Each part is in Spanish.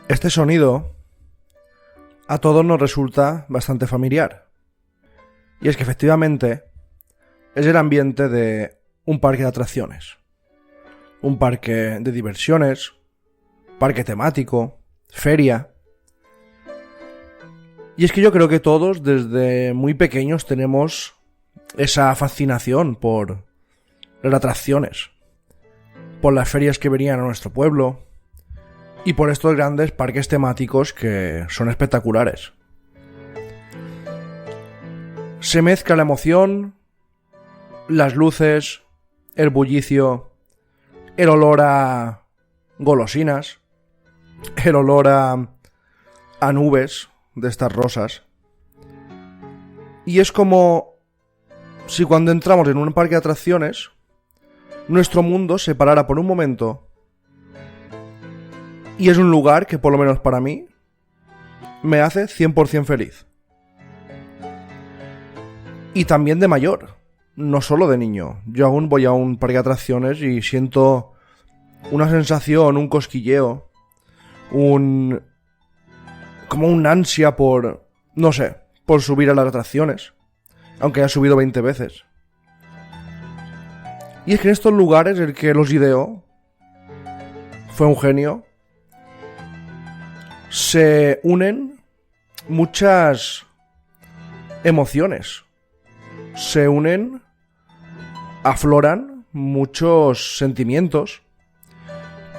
Este sonido a todos nos resulta bastante familiar. Y es que efectivamente es el ambiente de un parque de atracciones. Un parque de diversiones, parque temático, feria. Y es que yo creo que todos desde muy pequeños tenemos esa fascinación por las atracciones, por las ferias que venían a nuestro pueblo y por estos grandes parques temáticos que son espectaculares. Se mezcla la emoción, las luces, el bullicio, el olor a golosinas, el olor a nubes de estas rosas. Y es como si cuando entramos en un parque de atracciones, nuestro mundo se parara por un momento. Y es un lugar que, por lo menos para mí, me hace 100% feliz. Y también de mayor, no solo de niño. Yo aún voy a un parque de atracciones y siento una sensación, un cosquilleo, como un ansia por, no sé, por subir a las atracciones, aunque haya subido 20 veces. Y es que en estos lugares el que los ideó fue un genio. Se unen muchas emociones. Se unen, afloran muchos sentimientos.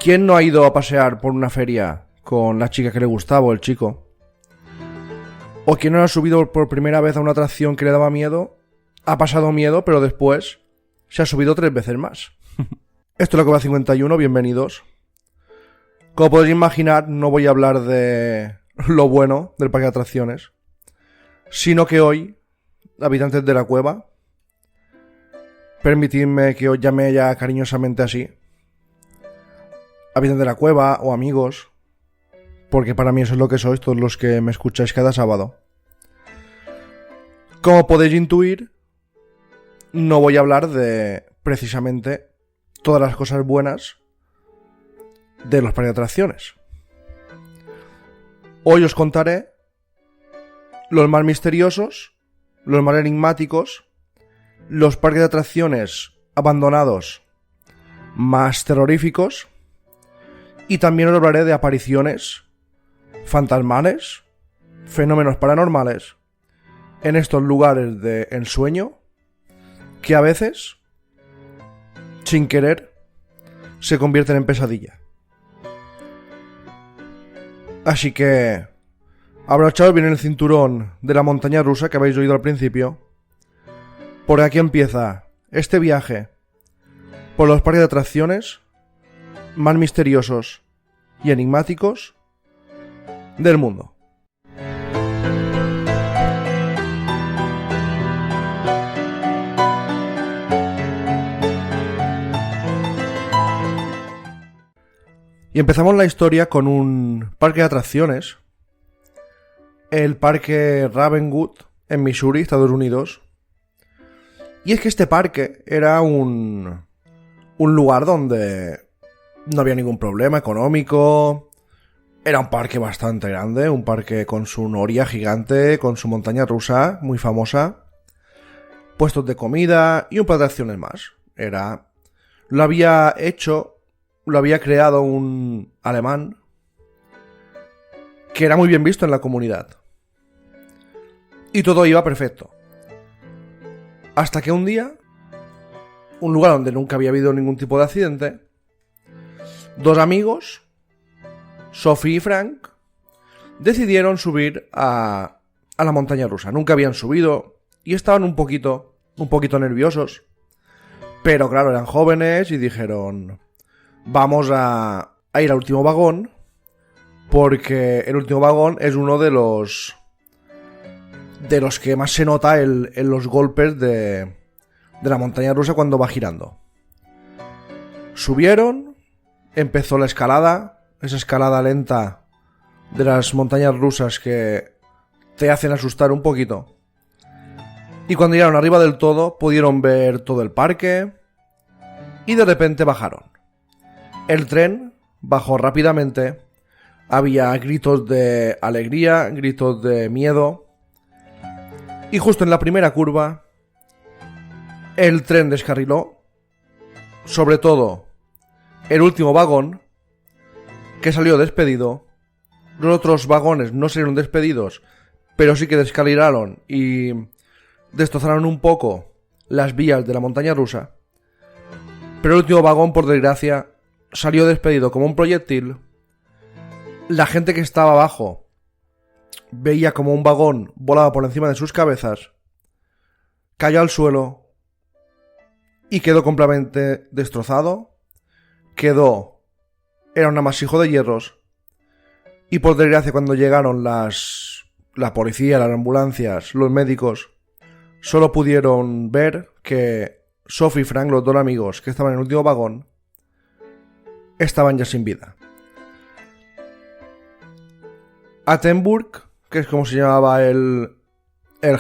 ¿Quién no ha ido a pasear por una feria con la chica que le gustaba o el chico? ¿O quién no ha subido por primera vez a una atracción que le daba miedo? Ha pasado miedo, pero después se ha subido 3 veces más. Esto es la Cueva 51, bienvenidos. Como podéis imaginar, no voy a hablar de lo bueno del parque de atracciones, sino que hoy, habitantes de la cueva, permitidme que os llame ya cariñosamente así, habitantes de la cueva o amigos, porque para mí eso es lo que sois todos los que me escucháis cada sábado. Como podéis intuir, no voy a hablar de precisamente todas las cosas buenas de los parques de atracciones. Hoy os contaré los más misteriosos, los más enigmáticos, los parques de atracciones abandonados más terroríficos, y también os hablaré de apariciones fantasmales, fenómenos paranormales en estos lugares de ensueño que a veces, sin querer, se convierten en pesadilla. Así que abrochaos bien el cinturón de la montaña rusa que habéis oído al principio, porque aquí empieza este viaje por los parques de atracciones más misteriosos y enigmáticos del mundo. Y empezamos la historia con un parque de atracciones, el parque Ravenwood en Missouri, Estados Unidos. Y es que este parque era un lugar donde no había ningún problema económico. Era un parque bastante grande, un parque con su noria gigante, con su montaña rusa muy famosa, puestos de comida y un par de atracciones más. Lo había creado un alemán que era muy bien visto en la comunidad. Y todo iba perfecto. Hasta que un día, un lugar donde nunca había habido ningún tipo de accidente, 2 amigos, Sophie y Frank, decidieron subir a la montaña rusa. Nunca habían subido y estaban un poquito nerviosos. Pero claro, eran jóvenes y dijeron: vamos a ir al último vagón, porque el último vagón es uno de los que más se nota en los golpes de la montaña rusa cuando va girando. Subieron, empezó la escalada, esa escalada lenta de las montañas rusas que te hacen asustar un poquito. Y cuando llegaron arriba del todo, pudieron ver todo el parque y de repente bajaron. El tren bajó rápidamente Había gritos de alegría, gritos de miedo. Y justo en la primera curva, el tren descarriló. Sobre todo, el último vagón, que salió despedido. Los otros vagones no salieron despedidos, pero sí que descarrilaron y destrozaron un poco las vías de la montaña rusa. Pero el último vagón, por desgracia, salió despedido como un proyectil. La gente que estaba abajo veía como un vagón volaba por encima de sus cabezas, cayó al suelo y quedó completamente destrozado. Era un amasijo de hierros. Y por desgracia, cuando llegaron la policía, las ambulancias, los médicos, solo pudieron ver que Sophie y Frank, los dos amigos que estaban en el último vagón, estaban ya sin vida. Attenborough, que es como se llamaba el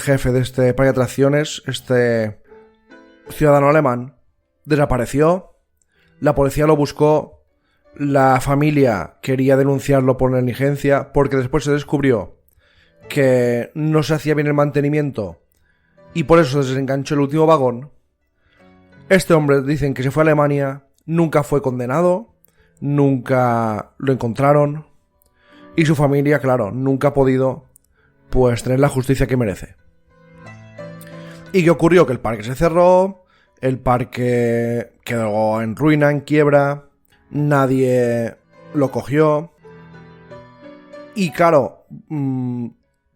jefe de este parque de atracciones, este ciudadano alemán, desapareció. La policía lo buscó. La familia quería denunciarlo por negligencia, porque después se descubrió que no se hacía bien el mantenimiento y por eso se desenganchó el último vagón. Este hombre dicen que se fue a Alemania, nunca fue condenado, nunca lo encontraron. Y su familia, claro, nunca ha podido pues tener la justicia que merece. ¿Y qué ocurrió? Que el parque se cerró, el parque quedó en ruina, en quiebra, nadie lo cogió. Y claro,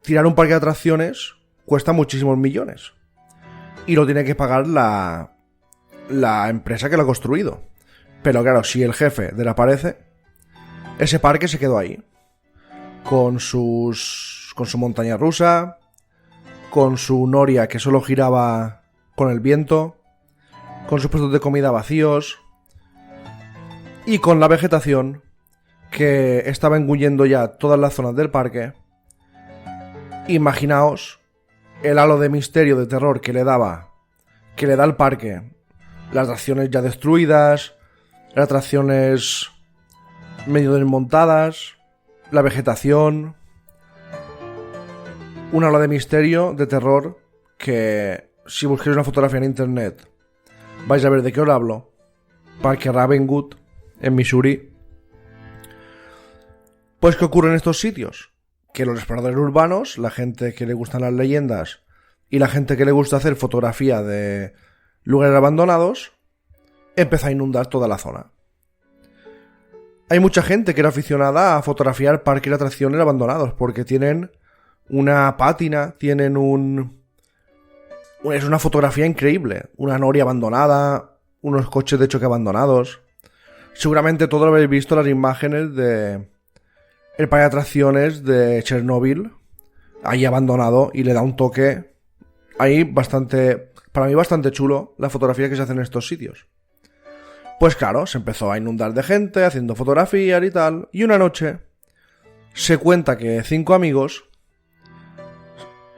tirar un parque de atracciones cuesta muchísimos millones. Y lo tiene que pagar la empresa que lo ha construido. Pero claro, si el jefe desaparece, ese parque se quedó ahí. Con su montaña rusa, con su noria que solo giraba con el viento, con sus puestos de comida vacíos y con la vegetación que estaba engullendo ya todas las zonas del parque. Imaginaos el halo de misterio, de terror que le da al parque. Las atracciones ya destruidas, las atracciones medio desmontadas, la vegetación, un halo de misterio, de terror, que si busquéis una fotografía en internet vais a ver de qué os hablo. Parque Ravenswood, en Missouri. Pues ¿qué ocurre en estos sitios? Que los exploradores urbanos, la gente que le gustan las leyendas y la gente que le gusta hacer fotografía de lugares abandonados, empezó a inundar toda la zona. Hay mucha gente que era aficionada a fotografiar parques de atracciones abandonados porque tienen una pátina, es una fotografía increíble. Una noria abandonada, unos coches de choque abandonados. Seguramente todos habéis visto las imágenes de el parque de atracciones de Chernobyl, ahí abandonado, y le da un toque ahí para mí bastante chulo la fotografía que se hace en estos sitios. Pues claro, se empezó a inundar de gente haciendo fotografías y tal, y una noche se cuenta que 5 amigos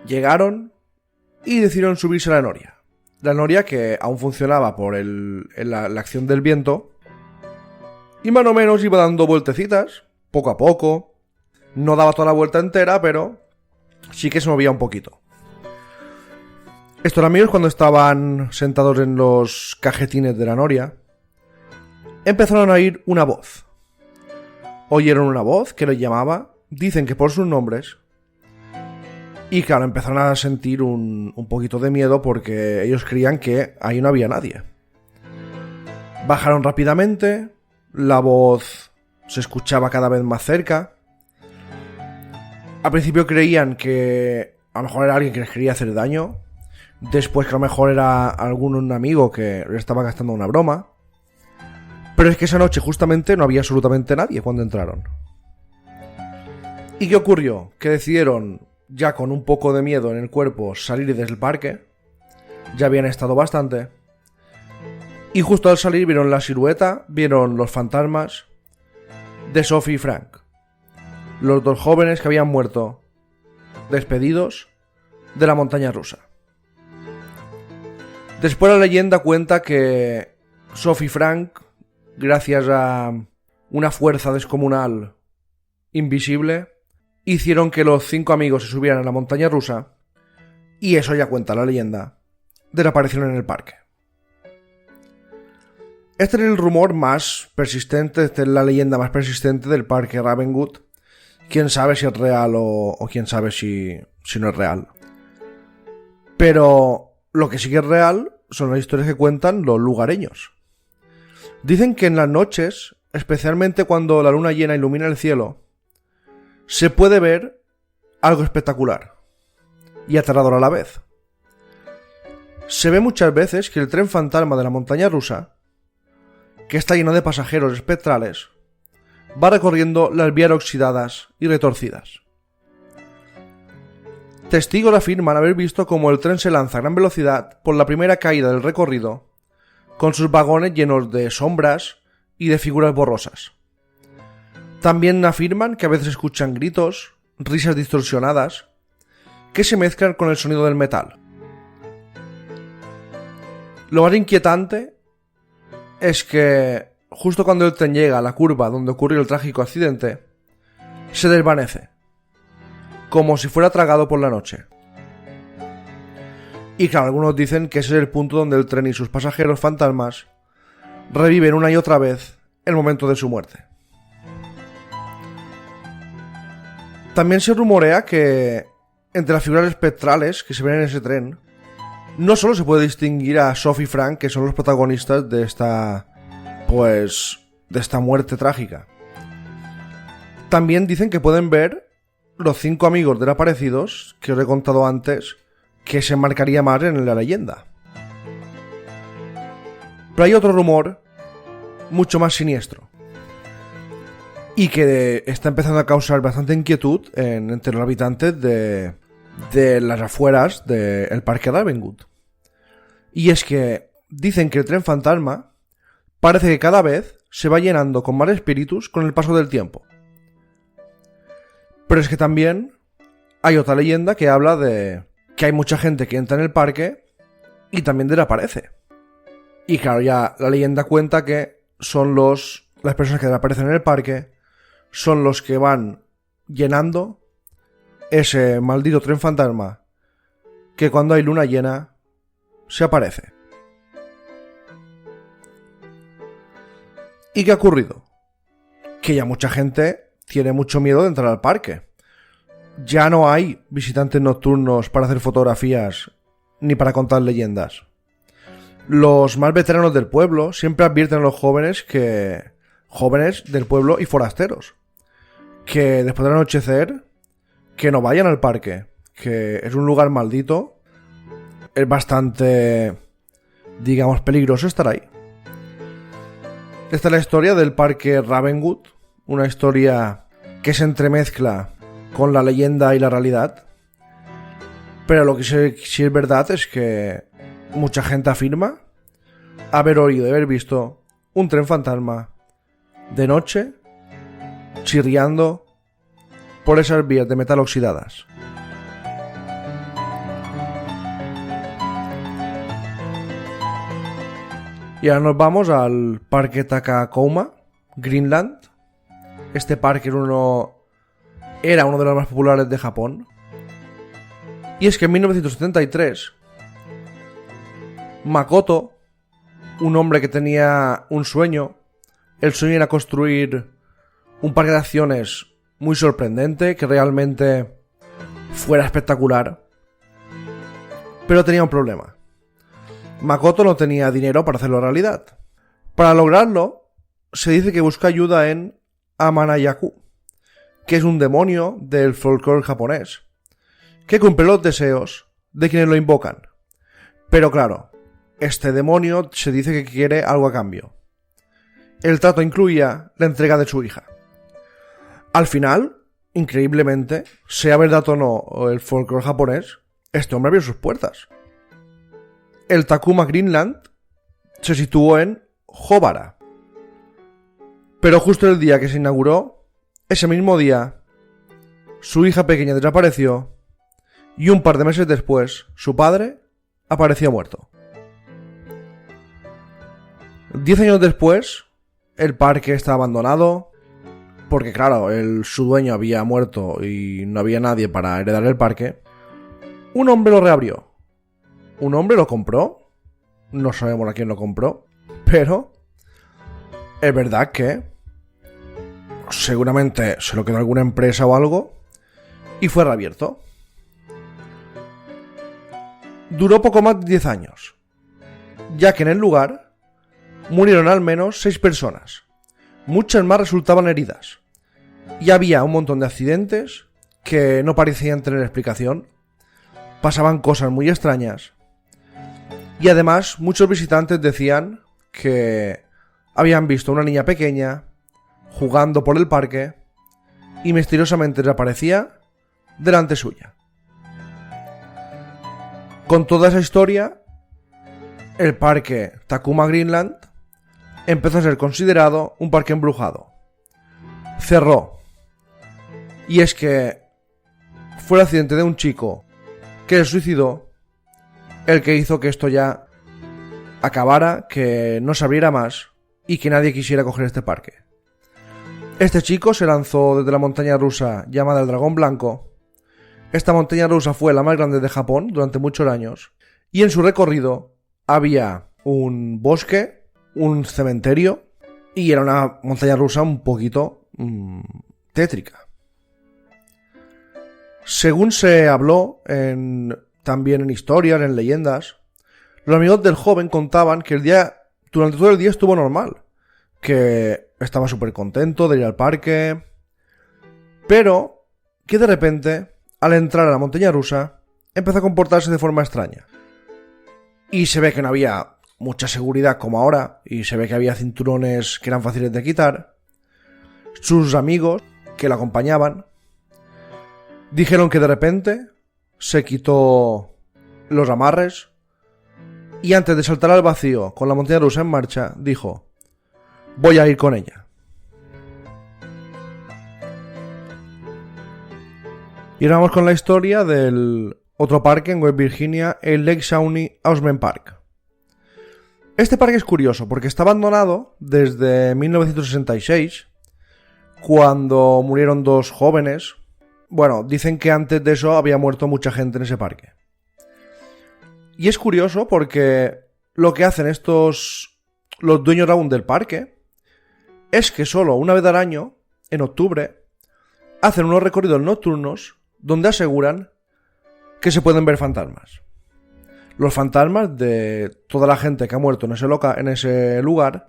llegaron y decidieron subirse a la noria. La noria que aún funcionaba por la acción del viento y más o menos iba dando vueltecitas, poco a poco. No daba toda la vuelta entera, pero sí que se movía un poquito. Estos amigos, cuando estaban sentados en los cajetines de la noria, empezaron a oír una voz. Oyeron una voz que los llamaba, dicen que por sus nombres. Y claro, empezaron a sentir un poquito de miedo porque ellos creían que ahí no había nadie. Bajaron rápidamente, la voz se escuchaba cada vez más cerca. Al principio creían que a lo mejor era alguien que les quería hacer daño. Después que a lo mejor era un amigo que le estaba gastando una broma. Pero es que esa noche justamente no había absolutamente nadie cuando entraron. ¿Y qué ocurrió? Que decidieron, ya con un poco de miedo en el cuerpo, salir del parque. Ya habían estado bastante. Y justo al salir vieron la silueta, vieron los fantasmas de Sophie y Frank. Los dos jóvenes que habían muerto, despedidos de la montaña rusa. Después la leyenda cuenta que Sophie y Frank, gracias a una fuerza descomunal invisible, hicieron que los 5 amigos se subieran a la montaña rusa, y eso ya cuenta la leyenda de la aparición en el parque. Este es el rumor más persistente, esta es la leyenda más persistente del parque Ravenswood. Quién sabe si es real o quién sabe si no es real. Pero lo que sí que es real son las historias que cuentan los lugareños. Dicen que en las noches, especialmente cuando la luna llena ilumina el cielo, se puede ver algo espectacular y aterrador a la vez. Se ve muchas veces que el tren fantasma de la montaña rusa, que está lleno de pasajeros espectrales, va recorriendo las vías oxidadas y retorcidas. Testigos afirman haber visto cómo el tren se lanza a gran velocidad por la primera caída del recorrido, con sus vagones llenos de sombras y de figuras borrosas. También afirman que a veces escuchan gritos, risas distorsionadas, que se mezclan con el sonido del metal. Lo más inquietante es que justo cuando el tren llega a la curva donde ocurrió el trágico accidente, se desvanece, como si fuera tragado por la noche. Y claro, algunos dicen que ese es el punto donde el tren y sus pasajeros fantasmas reviven una y otra vez el momento de su muerte. También se rumorea que entre las figuras espectrales que se ven en ese tren, no solo se puede distinguir a Sophie y Frank, que son los protagonistas de esta muerte trágica. También dicen que pueden ver los 5 amigos desaparecidos que os he contado antes, que se enmarcaría más en la leyenda. Pero hay otro rumor mucho más siniestro y que está empezando a causar bastante inquietud entre los habitantes de las afueras del parque Ravenswood. Y es que dicen que el tren fantasma parece que cada vez se va llenando con más espíritus con el paso del tiempo. Pero es que también hay otra leyenda que habla de que hay mucha gente que entra en el parque y también desaparece. Y claro, ya la leyenda cuenta que son las personas que desaparecen en el parque son los que van llenando ese maldito tren fantasma que cuando hay luna llena se aparece. ¿Y qué ha ocurrido? Que ya mucha gente tiene mucho miedo de entrar al parque. Ya no hay visitantes nocturnos para hacer fotografías ni para contar leyendas. Los más veteranos del pueblo siempre advierten a los jóvenes del pueblo y forasteros, que después del anochecer que no vayan al parque, que es un lugar maldito, es bastante, digamos, peligroso estar ahí. Esta es la historia del parque Ravenswood, una historia que se entremezcla con la leyenda y la realidad, pero lo que sí es verdad es que mucha gente afirma haber oído y haber visto un tren fantasma de noche chirriando por esas vías de metal oxidadas. Y ahora nos vamos al parque Takakouma, Greenland. Este parque era uno de los más populares de Japón. Y es que en 1973, Makoto, un hombre que tenía un sueño, el sueño era construir un parque de atracciones muy sorprendente, que realmente fuera espectacular, pero tenía un problema. Makoto no tenía dinero para hacerlo realidad. Para lograrlo, se dice que busca ayuda en Amanayaku, que es un demonio del folclore japonés, que cumple los deseos de quienes lo invocan. Pero claro, este demonio se dice que quiere algo a cambio. El trato incluía la entrega de su hija. Al final, increíblemente, sea verdad o no el folclore japonés, este hombre abrió sus puertas. El Takuma Greenland se situó en Hobara. Pero justo el día que se inauguró, ese mismo día, su hija pequeña desapareció y un par de meses después, su padre apareció muerto. 10 años después, el parque está abandonado, porque claro, su dueño había muerto y no había nadie para heredar el parque, un hombre lo reabrió. Un hombre lo compró. No sabemos a quién lo compró, pero es verdad que seguramente se lo quedó alguna empresa o algo y fue reabierto. Duró poco más de 10 años, ya que en el lugar murieron al menos 6 personas. Muchas más resultaban heridas. Y había un montón de accidentes que no parecían tener explicación. Pasaban cosas muy extrañas. Y además muchos visitantes decían que habían visto a una niña pequeña jugando por el parque y misteriosamente desaparecía delante suya. Con toda esa historia, el parque Takuma Greenland empezó a ser considerado un parque embrujado. Cerró. Y es que fue el accidente de un chico que se suicidó el que hizo que esto ya acabara, que no se abriera más y que nadie quisiera coger este parque. Este chico se lanzó desde la montaña rusa llamada el Dragón Blanco. Esta montaña rusa fue la más grande de Japón durante muchos años y en su recorrido había un bosque, un cementerio y era una montaña rusa un poquito tétrica. Según se habló también en historias, en leyendas, los amigos del joven contaban que durante todo el día estuvo normal, que estaba súper contento de ir al parque, pero que de repente, al entrar a la montaña rusa, empezó a comportarse de forma extraña. Y se ve que no había mucha seguridad como ahora, y se ve que había cinturones que eran fáciles de quitar. Sus amigos, que la acompañaban, dijeron que de repente se quitó los amarres y antes de saltar al vacío con la montaña rusa en marcha, dijo: voy a ir con ella. Y ahora vamos con la historia del otro parque en West Virginia, el Lake Shawnee Amusement Park. Este parque es curioso porque está abandonado desde 1966, cuando murieron 2 jóvenes. Bueno, dicen que antes de eso había muerto mucha gente en ese parque. Y es curioso porque lo que hacen los dueños aún del parque, es que solo una vez al año, en octubre, hacen unos recorridos nocturnos donde aseguran que se pueden ver fantasmas. Los fantasmas de toda la gente que ha muerto en ese lugar,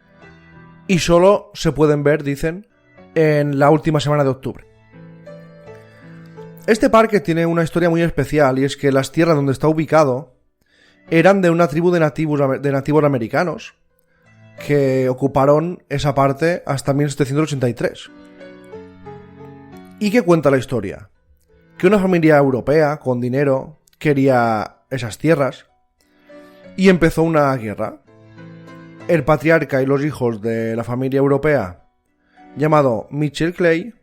y solo se pueden ver, dicen, en la última semana de octubre. Este parque tiene una historia muy especial, y es que las tierras donde está ubicado eran de una tribu de nativos americanos que ocuparon esa parte hasta 1783. ¿Y qué cuenta la historia? Que una familia europea con dinero quería esas tierras y empezó una guerra. El patriarca y los hijos de la familia europea, llamado Mitchell Clay,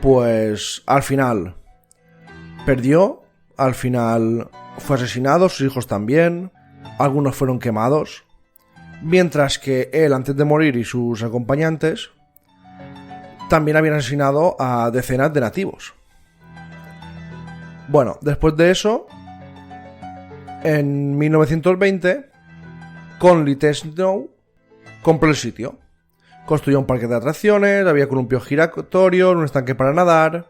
pues al final perdió, al final fue asesinado, sus hijos también, algunos fueron quemados, mientras que él, antes de morir, y sus acompañantes también habían asesinado a decenas de nativos. Bueno, después de eso, en 1920, Conley Snow compró el sitio. Construyó un parque de atracciones, había columpios giratorios, un estanque para nadar.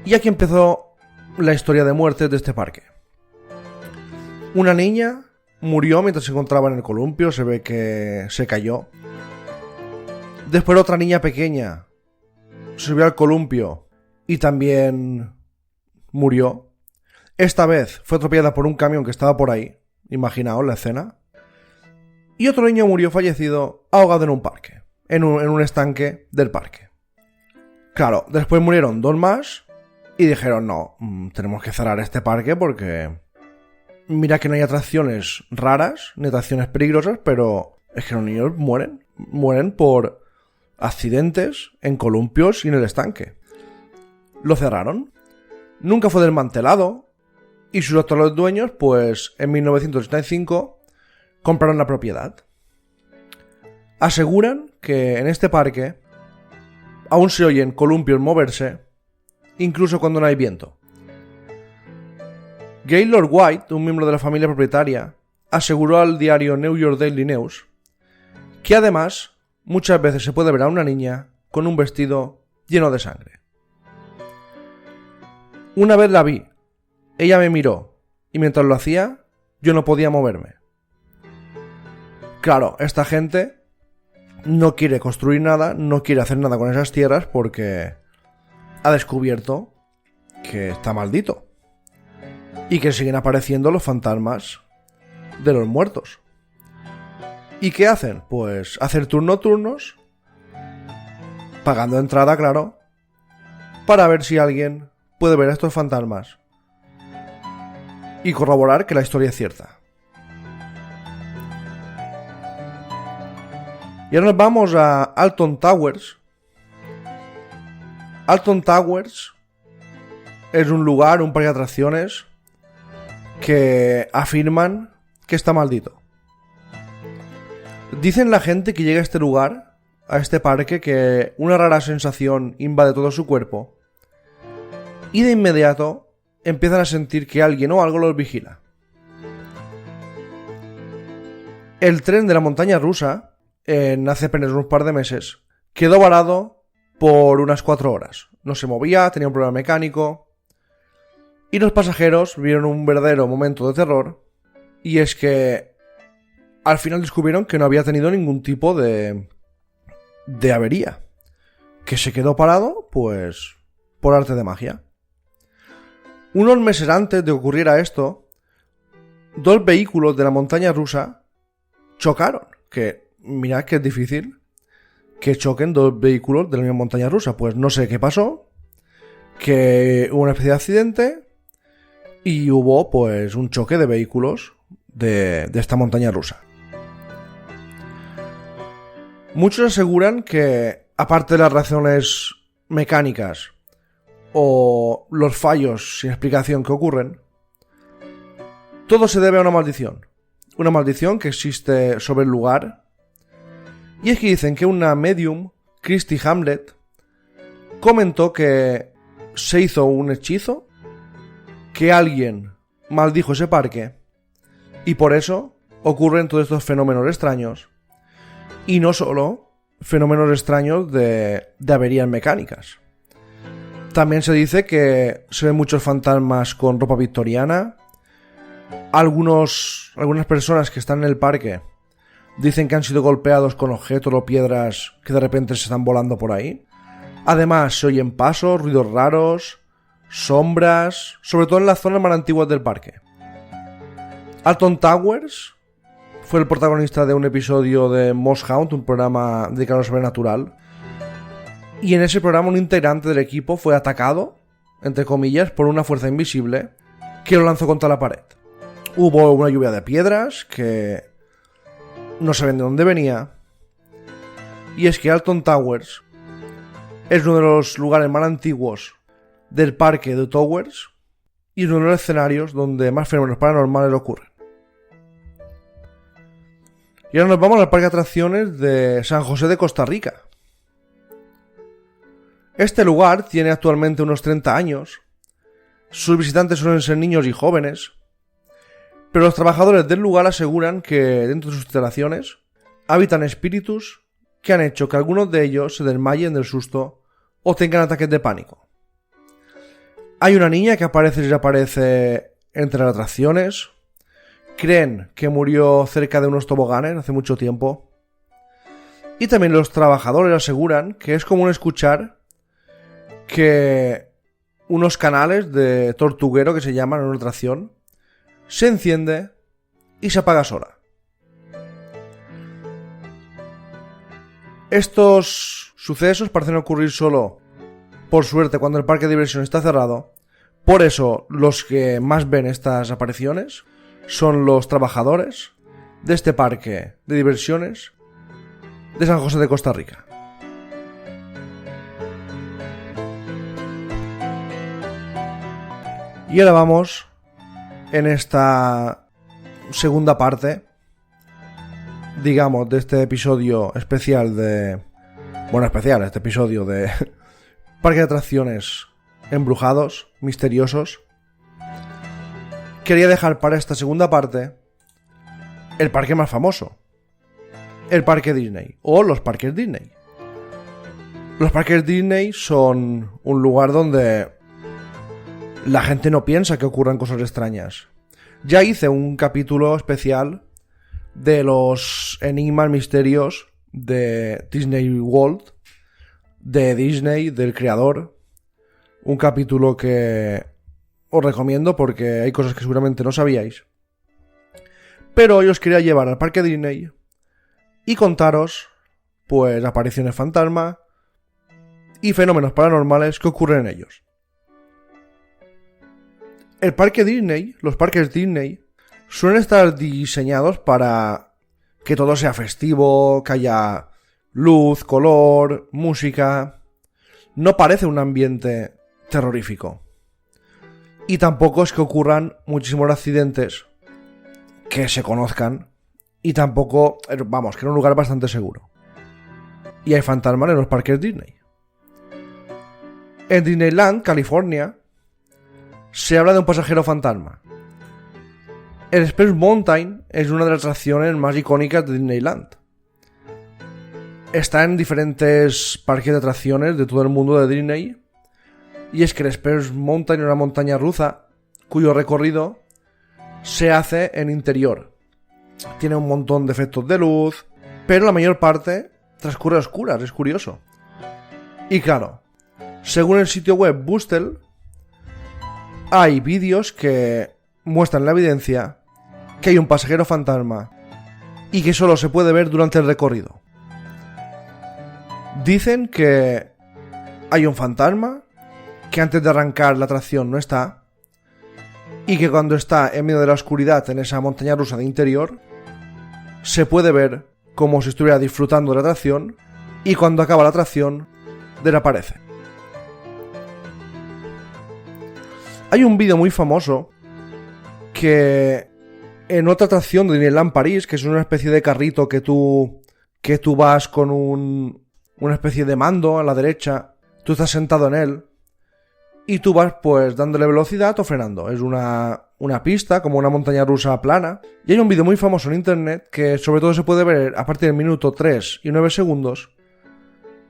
Y aquí empezó la historia de muertes de este parque. Una niña murió mientras se encontraba en el columpio, se ve que se cayó. Después otra niña pequeña subió al columpio y también murió. Esta vez fue atropellada por un camión que estaba por ahí. Imaginaos la escena. Y otro niño murió fallecido ahogado en un parque. En un estanque del parque. Claro, después murieron 2 más y dijeron: no, tenemos que cerrar este parque porque mira que no hay atracciones raras ni atracciones peligrosas, pero es que los niños mueren por accidentes en columpios y en el estanque. Lo cerraron. Nunca fue desmantelado y sus actuales dueños, pues en 1985 compraron la propiedad. Aseguran que en este parque Aún se oyen columpios moverse, incluso cuando no hay viento. Gaylord White, un miembro de la familia propietaria, aseguró al diario New York Daily News que además muchas veces se puede ver a una niña con un vestido lleno de sangre. Una vez la vi, ella me miró y mientras lo hacía yo no podía moverme. Claro, esta gente no quiere construir nada, no quiere hacer nada con esas tierras porque ha descubierto que está maldito y que siguen apareciendo los fantasmas de los muertos. ¿Y qué hacen? Pues hacer turnos, pagando entrada, claro, para ver si alguien puede ver a estos fantasmas y corroborar que la historia es cierta. Y ahora nos vamos a Alton Towers. Alton Towers es un lugar, un parque de atracciones que afirman que está maldito. Dicen la gente que llega a este lugar, a este parque, que una rara sensación invade todo su cuerpo y de inmediato empiezan a sentir que alguien o algo los vigila. El tren de la montaña rusa, hace apenas unos par de meses, quedó varado por unas 4 horas. No se movía, tenía un problema mecánico y los pasajeros vieron un verdadero momento de terror, y es que al final descubrieron que no había tenido ningún tipo de avería, que se quedó parado, pues, por arte de magia. Unos meses antes de que ocurriera esto, 2 vehículos de la montaña rusa chocaron. Que mirad que es difícil que choquen 2 vehículos de la misma montaña rusa. Pues no sé qué pasó, que hubo una especie de accidente y hubo pues un choque de vehículos de esta montaña rusa. Muchos aseguran que, aparte de las razones mecánicas o los fallos sin explicación que ocurren, todo se debe a una maldición. Una maldición que existe sobre el lugar. Y es que dicen que una medium, Christy Hamlet, comentó que se hizo un hechizo, que alguien maldijo ese parque, y por eso ocurren todos estos fenómenos extraños. Y no solo fenómenos extraños de averías mecánicas. También se dice que se ven muchos fantasmas con ropa victoriana. Algunas personas que están en el parque dicen que han sido golpeados con objetos o piedras que de repente se están volando por ahí. Además se oyen pasos, ruidos raros, sombras, sobre todo en las zonas más antiguas del parque. Alton Towers fue el protagonista de un episodio de Moss Hunt, un programa dedicado a lo sobrenatural. Y en ese programa un integrante del equipo fue atacado, entre comillas, por una fuerza invisible que lo lanzó contra la pared. Hubo una lluvia de piedras que no saben de dónde venía. Y es que Alton Towers es uno de los lugares más antiguos del parque de Towers y uno de los escenarios donde más fenómenos paranormales ocurren. Y ahora nos vamos al parque de atracciones de San José de Costa Rica. Este lugar tiene actualmente unos 30 años. Sus visitantes suelen ser niños y jóvenes. Pero los trabajadores del lugar aseguran que dentro de sus instalaciones habitan espíritus que han hecho que algunos de ellos se desmayen del susto o tengan ataques de pánico. Hay una niña que aparece y desaparece entre las atracciones. Creen que murió cerca de unos toboganes hace mucho tiempo. Y también los trabajadores aseguran que es común escuchar que unos canales de tortuguero, que se llaman en una atracción, se enciende y se apaga sola. Estos sucesos parecen ocurrir solo, por suerte, cuando el parque de diversión está cerrado. Por eso los que más ven estas apariciones son los trabajadores de este parque de diversiones de San José de Costa Rica. Y ahora vamos en esta segunda parte, digamos, de este episodio especial de bueno, especial, este episodio de parque de atracciones embrujados, misteriosos, quería dejar para esta segunda parte el parque más famoso, el parque Disney o los parques Disney. Los parques Disney son un lugar donde la gente no piensa que ocurran cosas extrañas. Ya hice un capítulo especial de los enigmas, misterios de Disney World, de Disney, del creador. Un capítulo que os recomiendo porque hay cosas que seguramente no sabíais. Pero hoy os quería llevar al parque Disney y contaros, pues, apariciones fantasma y fenómenos paranormales que ocurren en ellos. El parque Disney, los parques Disney, suelen estar diseñados para que todo sea festivo, que haya luz, color, música. No parece un ambiente terrorífico. Y tampoco es que ocurran muchísimos accidentes que se conozcan. Y tampoco, vamos, que era un lugar bastante seguro. Y hay fantasmas en los parques Disney. En Disneyland, California, se habla de un pasajero fantasma. El Space Mountain es una de las atracciones más icónicas de Disneyland. Está en diferentes parques de atracciones de todo el mundo de Disney. Y es que el Space Mountain es una montaña rusa cuyo recorrido se hace en interior. Tiene un montón de efectos de luz, pero la mayor parte transcurre a oscuras, es curioso. Y claro, según el sitio web Bustel, hay vídeos que muestran la evidencia que hay un pasajero fantasma y que solo se puede ver durante el recorrido. Dicen que hay un fantasma que antes de arrancar la atracción no está y que cuando está en medio de la oscuridad en esa montaña rusa de interior se puede ver como si estuviera disfrutando de la atracción y cuando acaba la atracción desaparece. Hay un vídeo muy famoso que en otra atracción de Disneyland París, que es una especie de carrito que tú vas con una especie de mando a la derecha, tú estás sentado en él y tú vas pues dándole velocidad o frenando. Es una pista, como una montaña rusa plana. Y hay un vídeo muy famoso en internet que sobre todo se puede ver a partir del minuto 3 y 9 segundos.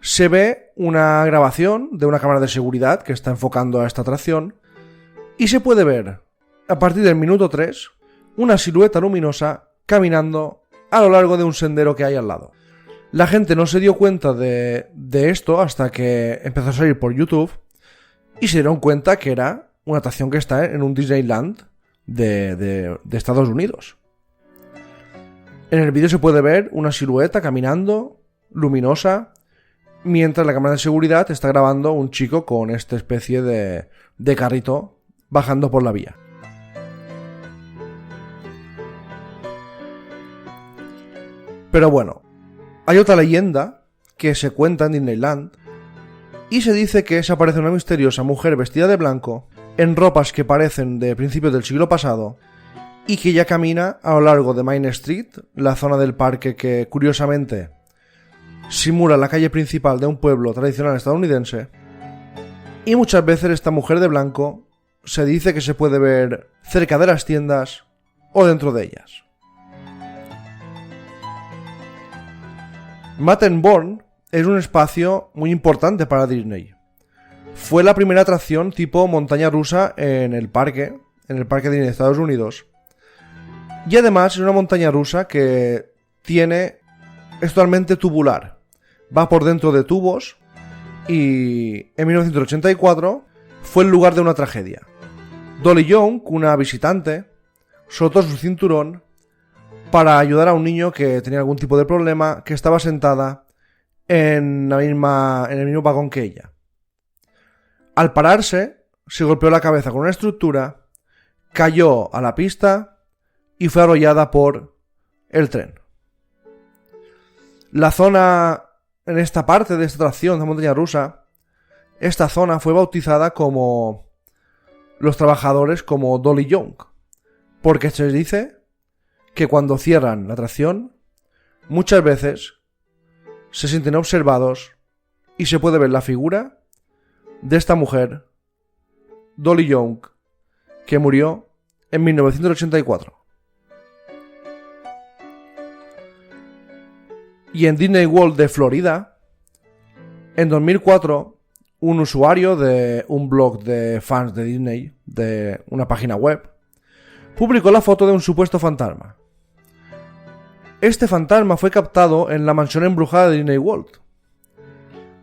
Se ve una grabación de una cámara de seguridad que está enfocando a esta atracción y se puede ver a partir del minuto 3 una silueta luminosa caminando a lo largo de un sendero que hay al lado. La gente no se dio cuenta de esto hasta que empezó a salir por YouTube y se dieron cuenta que era una atracción que está en un Disneyland de Estados Unidos. En el vídeo se puede ver una silueta caminando, luminosa, mientras la cámara de seguridad está grabando un chico con esta especie de carrito bajando por la vía. Pero bueno, hay otra leyenda que se cuenta en Disneyland y se dice que se aparece una misteriosa mujer vestida de blanco en ropas que parecen de principios del siglo pasado y que ya camina a lo largo de Main Street, la zona del parque que curiosamente simula la calle principal de un pueblo tradicional estadounidense. Y muchas veces esta mujer de blanco se dice que se puede ver cerca de las tiendas o dentro de ellas. Matterhorn es un espacio muy importante para Disney. Fue la primera atracción tipo montaña rusa en el parque Disney de Estados Unidos. Y además es una montaña rusa que es totalmente tubular. Va por dentro de tubos y en 1984 fue el lugar de una tragedia. Dolly Young, una visitante, soltó su cinturón para ayudar a un niño que tenía algún tipo de problema, que estaba sentada en el mismo vagón que ella. Al pararse, se golpeó la cabeza con una estructura, cayó a la pista y fue arrollada por el tren. La zona, en esta parte de esta atracción de montaña rusa, esta zona fue bautizada como los trabajadores como Dolly Young, porque se dice que cuando cierran la atracción, muchas veces se sienten observados y se puede ver la figura de esta mujer, Dolly Young, que murió en 1984. Y en Disney World de Florida, en 2004, un usuario de un blog de fans de Disney, de una página web, publicó la foto de un supuesto fantasma. Este fantasma fue captado en la mansión embrujada de Disney World.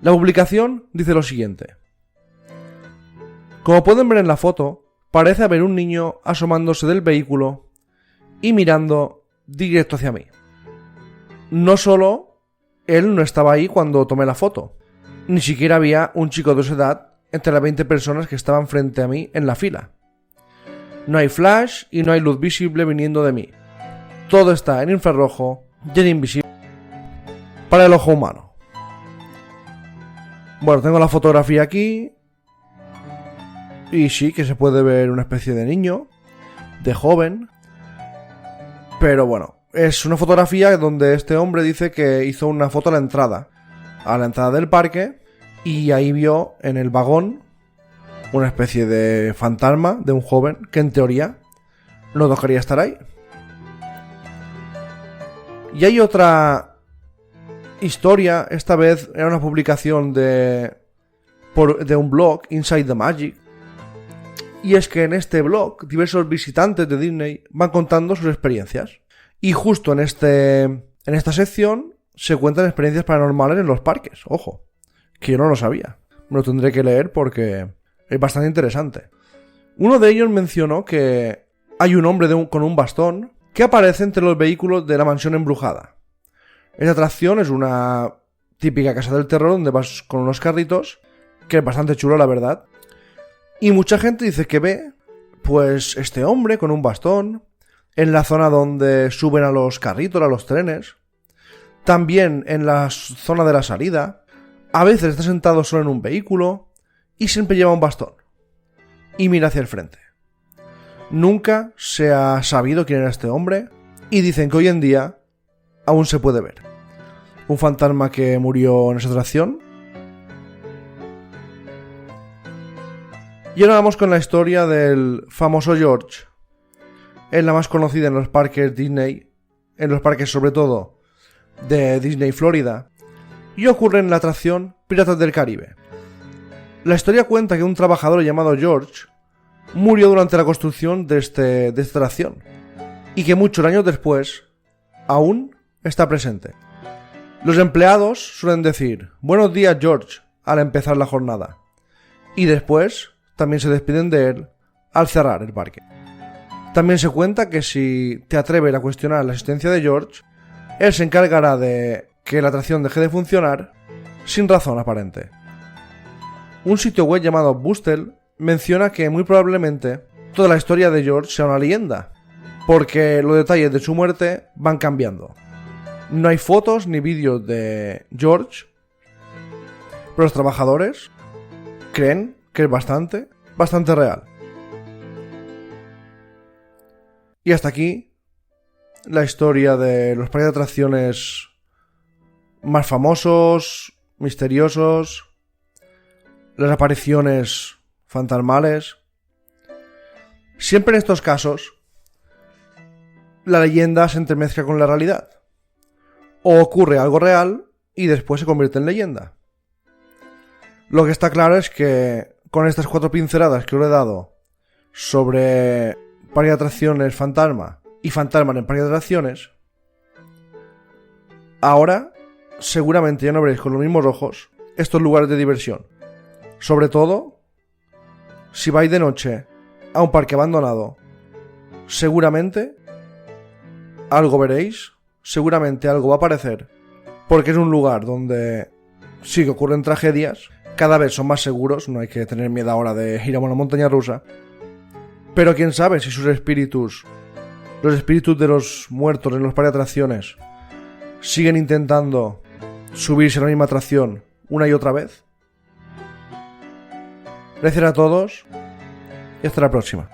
La publicación dice lo siguiente: como pueden ver en la foto, parece haber un niño asomándose del vehículo y mirando directo hacia mí. No solo él no estaba ahí cuando tomé la foto, ni siquiera había un chico de su edad entre las 20 personas que estaban frente a mí en la fila. No hay flash y no hay luz visible viniendo de mí. Todo está en infrarrojo y en invisible para el ojo humano. Bueno, tengo la fotografía aquí. Y sí que se puede ver una especie de niño, de joven. Pero bueno, es una fotografía donde este hombre dice que hizo una foto a la entrada del parque, y ahí vio en el vagón una especie de fantasma de un joven que en teoría no tocaría estar ahí. Y hay otra historia, esta vez era una publicación de un blog, Inside the Magic. Y es que en este blog diversos visitantes de Disney van contando sus experiencias. Y justo en esta sección se cuentan experiencias paranormales en los parques. Ojo, que yo no lo sabía. Me lo tendré que leer porque es bastante interesante. Uno de ellos mencionó que hay un hombre con un bastón que aparece entre los vehículos de la mansión embrujada. Esta atracción es una típica casa del terror donde vas con unos carritos, que es bastante chulo, la verdad. Y mucha gente dice que ve, pues, este hombre con un bastón en la zona donde suben a los carritos, a los trenes. También en la zona de la salida. A veces está sentado solo en un vehículo y siempre lleva un bastón y mira hacia el frente. Nunca se ha sabido quién era este hombre y dicen que hoy en día aún se puede ver. Un fantasma que murió en esa atracción. Y ahora vamos con la historia del famoso George. Es la más conocida en los parques Disney, en los parques sobre todo de Disney Florida, y ocurre en la atracción Piratas del Caribe. La historia cuenta que un trabajador llamado George murió durante la construcción de esta atracción, y que muchos años después aún está presente. Los empleados suelen decir "Buenos días, George" al empezar la jornada, y después también se despiden de él al cerrar el parque. También se cuenta que si te atreves a cuestionar la existencia de George, él se encargará de que la atracción deje de funcionar sin razón aparente. Un sitio web llamado Bustle menciona que muy probablemente toda la historia de George sea una leyenda, porque los detalles de su muerte van cambiando. No hay fotos ni vídeos de George, pero los trabajadores creen que es bastante real. Y hasta aquí la historia de los parques de atracciones más famosos, misteriosos, las apariciones fantasmales. Siempre en estos casos, la leyenda se entremezcla con la realidad. O ocurre algo real y después se convierte en leyenda. Lo que está claro es que con estas 4 pinceladas que os he dado sobre parques de atracciones fantasma y fantasmas en parques de atracciones, ahora seguramente ya no veréis con los mismos ojos estos lugares de diversión. Sobre todo si vais de noche a un parque abandonado, seguramente algo veréis, seguramente algo va a aparecer, porque es un lugar donde sí que ocurren tragedias, cada vez son más seguros, no hay que tener miedo ahora de ir a una montaña rusa, pero quién sabe si sus espíritus, los espíritus de los muertos en los parques de atracciones, siguen intentando subirse a la misma atracción una y otra vez. Gracias a todos y hasta la próxima.